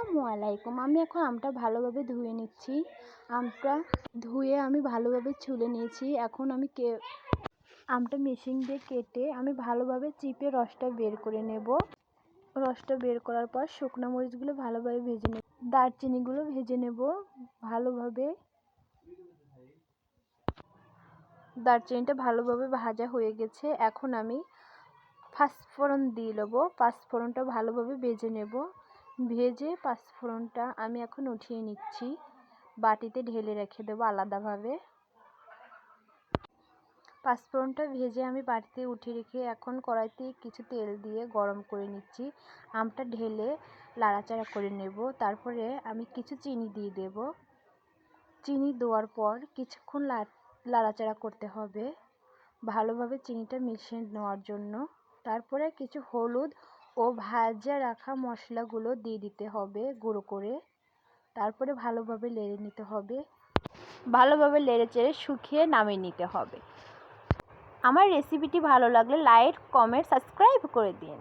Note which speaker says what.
Speaker 1: আসসালামু আলাইকুম। আমি এখন আমটা ভালোভাবে ধুয়ে নিচ্ছি। আমটা ধুয়ে আমি ভালোভাবে ছুলে নিয়েছি। এখন আমি আমটা মেশিন দিয়ে কেটে আমি ভালোভাবে চিপে রসটা বের করে নেব। রসটা বের করার পর শুকনো মরিচগুলো ভালোভাবে ভেজে নেব, দারচিনিগুলো ভেজে নেব ভালোভাবে। দারচিনিটা ভালোভাবে ভাজা হয়ে গেছে। এখন আমি পাঁচফোড়ন দিয়ে নেব। পাঁচফোড়নটা ভালোভাবে ভেজে নেব। ভেজে পাঁচফোড়নটা আমি এখন উঠিয়ে নিচ্ছি, বাটিতে ঢেলে রেখে দেবো আলাদাভাবে। পাঁচফোড়নটা ভেজে আমি বাটিতে উঠিয়ে রেখে এখন কড়াইতে কিছু তেল দিয়ে গরম করে নিচ্ছি। আমটা ঢেলে লাড়াচাড়া করে নেব। তারপরে আমি কিছু চিনি দিয়ে দেব। চিনি দেওয়ার পর কিছুক্ষণ লাড়াচাড়া করতে হবে ভালোভাবে চিনিটা মিশিয়ে নেওয়ার জন্য। তারপরে কিছু হলুদ ও ভাজা রাখা মশলাগুলো দিয়ে দিতে হবে গুঁড়ো করে। তারপরে ভালোভাবে নেড়ে নিতে হবে। ভালোভাবে নেড়ে চেড়ে শুকিয়ে নামিয়ে নিতে হবে। আমার রেসিপিটি ভালো লাগলে লাইক, কমেন্ট, সাবস্ক্রাইব করে দিন।